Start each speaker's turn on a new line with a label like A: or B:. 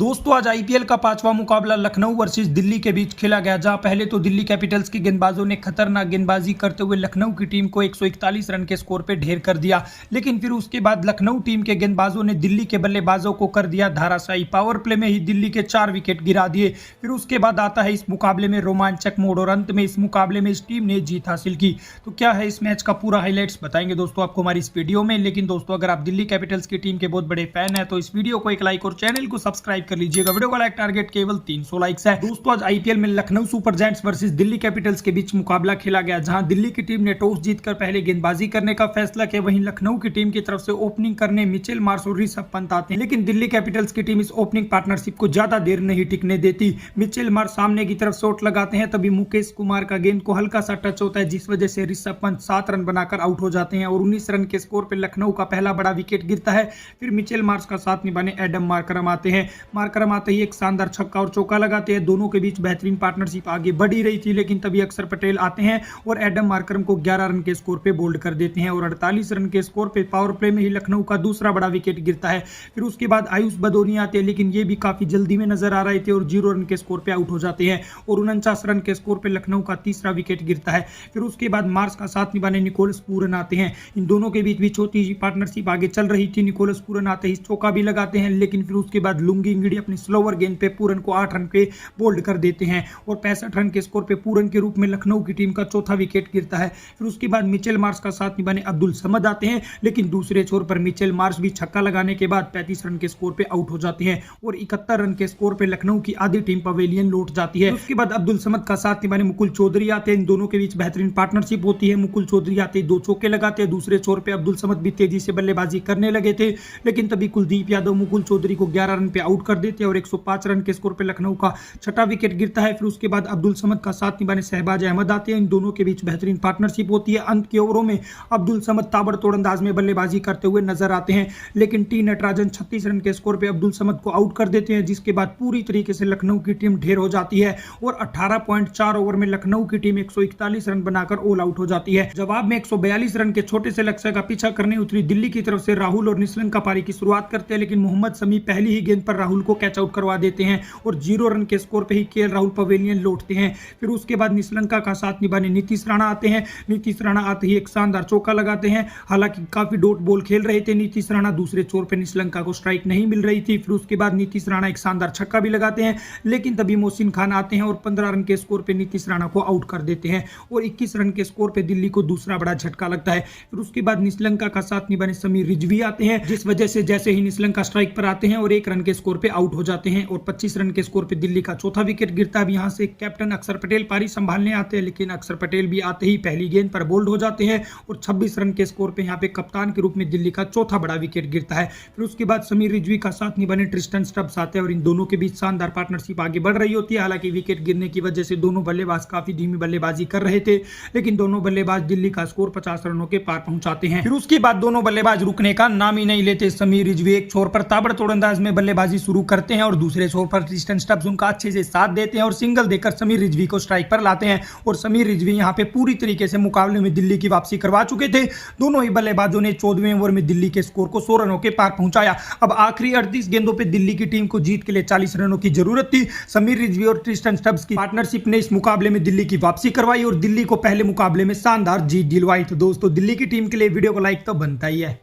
A: दोस्तों आज आईपीएल का पांचवा मुकाबला लखनऊ वर्सेस दिल्ली के बीच खेला गया, जहां पहले तो दिल्ली कैपिटल्स के गेंदबाजों ने खतरनाक गेंदबाजी करते हुए लखनऊ की टीम को 141 रन के स्कोर पे ढेर कर दिया। लेकिन फिर उसके बाद लखनऊ टीम के गेंदबाजों ने दिल्ली के बल्लेबाजों को कर दिया धाराशायी। पावर प्ले में ही दिल्ली के 4 विकेट गिरा दिए। फिर उसके बाद आता है इस मुकाबले में रोमांचक मोड़ और अंत में इस मुकाबले में इस टीम ने जीत हासिल की। तो क्या है इस मैच का पूरा हाईलाइट्स बताएंगे दोस्तों आपको हमारी इस वीडियो में। लेकिन दोस्तों अगर आप दिल्ली कैपिटल्स की टीम के बहुत बड़े फैन है तो इस वीडियो को एक लाइक और चैनल को सब्सक्राइब कर लीजिएगा। वीडियो का लाइक टारगेट केवल 300 लाइक्स है। दोस्तों आज आईपीएल में Lucknow super giants versus Delhi Capitals के बीच मुकाबला खेला गया, जहां दिल्ली की टीम ने टॉस जीतकर पहले गेंदबाजी करने का फैसला किया। वहीं लखनऊ की टीम की तरफ से ओपनिंग करने मिचेल मार्श और ऋषभ पंत आते हैं, लेकिन दिल्ली कैपिटल्स की टीम इस ओपनिंग पार्टनरशिप को ज्यादा देर नहीं टिकने देती। मिचेल मार्श सामने की तरफ शॉट लगाते हैं, तभी मुकेश कुमार का गेंद को हल्का सा टच होता है, जिस वजह से ऋषभ पंत 7 रन बनाकर आउट हो जाते हैं और 19 रन के स्कोर पर लखनऊ का पहला बड़ा विकेट गिरता है। फिर मिचेल मार्श का साथ निभाने एडम मार्करम आते हैं। मार्करम आते ही एक शानदार छक्का और चौका लगाते हैं। दोनों के बीच बेहतरीन पार्टनरशिप आगे बढ़ ही रही थी, लेकिन तभी अक्षर पटेल आते हैं और एडम मार्करम को 11 रन के स्कोर पे बोल्ड कर देते हैं और 48 रन के स्कोर पे पावर प्ले में ही लखनऊ का दूसरा बड़ा विकेट गिरता है। फिर उसके बाद आयुष बदोनी आते हैं, लेकिन ये भी काफी जल्दी में नजर आ रहे थे और 0 रन के स्कोर पे आउट हो जाते हैं और 49 रन के स्कोर पे लखनऊ का तीसरा विकेट गिरता है। फिर उसके बाद मार्श का साथ निभाने निकोलस पूरन आते हैं। इन दोनों के बीच भी छोटी सी पार्टनरशिप आगे चल रही थी। निकोलस पूरन आते ही चौका भी लगाते हैं, लेकिन फिर उसके बाद लुंगी इंगड़ी अपनी स्लोवर गेंद पे पूरन को 8 रन पे बोल्ड कर देते हैं और 65 रन के स्कोर पे पूरन के रूप में लखनऊ की टीम का चौथा विकेट गिरता है। फिर उसके बाद मिचेल मार्श का साथ निभाने अब्दुल समद आते हैं, लेकिन दूसरे छोर पर मिचेल मार्श भी छक्का लगाने के बाद 35 रन के स्कोर पे आउट हो जाते हैं और 71 रन के स्कोर पे लखनऊ की आधी टीम पवेलियन लौट जाती है। उसके बाद अब्दुल समद का साथ निभाने मुकुल चौधरी आते हैं। इन दोनों के बीच बेहतरीन पार्टनरशिप होती है। मुकुल चौधरी आते ही 2 चौके लगाते हैं। दूसरे छोर पे अब्दुल समद भी तेजी से बल्लेबाजी करने लगे थे, लेकिन तभी कुलदीप यादव मुकुल चौधरी को 11 रन पे आउट कर देते हैं और 105 रन के स्कोर पे लखनऊ का छठा विकेट गिरता है। फिर उसके बाद अब्दुल समद का साथ निभाने शहबाज अहमद आते हैं। इन दोनों के बीच बेहतरीन पार्टनरशिप होती है। अंत के ओवरों में अब्दुल समद ताबड़तोड़ अंदाज में बल्लेबाजी करते हुए नजर आते हैं, लेकिन टी नटराजन 36 रन के स्कोर पे अब्दुल समद को आउट कर देते हैं, जिसके बाद पूरी तरीके से लखनऊ की टीम ढेर हो जाती है और 18.4 ओवर में लखनऊ की टीम 141 रन बनाकर ऑल आउट हो जाती है। जवाब में 142 रन के छोटे से लक्ष्य का पीछा करने उतरी दिल्ली की तरफ से राहुल और निशंक का पारी की शुरुआत करते हैं, लेकिन मोहम्मद शमी पहली ही गेंद पर राहुल को कैच आउट करवा देते हैं और 0 रन के स्कोर पे ही केएल राहुल पवेलियन लौटते हैं। फिर उसके बाद निशंका का साथ निभाने नीतीश राणा आते हैं। नीतीश राणा आते ही एक शानदार चौका लगाते हैं। हालांकि काफी डॉट बॉल खेल रहे थे नीतीश राणा, दूसरे छोर पे निशंका को स्ट्राइक नहीं मिल रही थी। फिर उसके बाद नीतीश राणा एक शानदार छक्का भी लगाते हैं, लेकिन तभी मोहसिन खान आते हैं और 15 रन के स्कोर पे नीतीश राणा को आउट कर देते हैं और 21 रन के स्कोर पे दिल्ली को दूसरा बड़ा झटका लगता है। फिर उसके बाद निशंका का साथ निभाने समीर रिजवी आते हैं, जिस वजह से जैसे ही निशंका स्ट्राइक पर आते हैं और 1 रन के स्कोर पे आउट हो जाते हैं और 25 रन के स्कोर पे दिल्ली का चौथा विकेट गिरता है। यहां से कैप्टन अक्षर पटेल पारी संभालने आते हैं, लेकिन अक्षर पटेल भी आते ही पहली गेंद पर बोल्ड हो जाते हैं और 26 रन के स्कोर पे यहां पे कप्तान के रूप में दिल्ली का चौथा बड़ा विकेट गिरता है। फिर उसके बाद समीर रिजवी का साथ निभाने ट्रिस्टन स्टब्स आते हैं और इन दोनों के बीच शानदार पार्टनरशिप आगे बढ़ रही होती है। हालांकि विकेट गिरने की वजह से दोनों बल्लेबाज काफी धीमी बल्लेबाजी कर रहे थे, लेकिन दोनों बल्लेबाज दिल्ली का स्कोर 50 रनों के पार पहुंचाते हैं। फिर उसके बाद दोनों बल्लेबाज रुकने का नाम ही नहीं लेते। समीर रिजवी एक छोर पर ताबड़तोड़ अंदाज में बल्लेबाजी शुरू करते हैं और दूसरे छोर पर ट्रिस्टन स्टब्स उनका अच्छे से साथ देते हैं और सिंगल देकर समीर रिजवी को स्ट्राइक पर लाते हैं और समीर रिजवी यहां पे पूरी तरीके से मुकाबले में दिल्ली की वापसी करवा चुके थे। दोनों ही बल्लेबाजों ने 14वें ओवर में दिल्ली के स्कोर को 100 रनों के पार पहुंचाया। अब आखिरी 38 गेंदों पे दिल्ली की टीम को जीत के लिए 40 रनों की जरूरत थी। समीर रिजवी और ट्रिस्टन स्टब्स की पार्टनरशिप ने इस मुकाबले में दिल्ली की वापसी करवाई और दिल्ली को पहले मुकाबले में शानदार जीत दिलवाई। तो दोस्तों दिल्ली की टीम के लिए वीडियो को लाइक तो बनता ही है।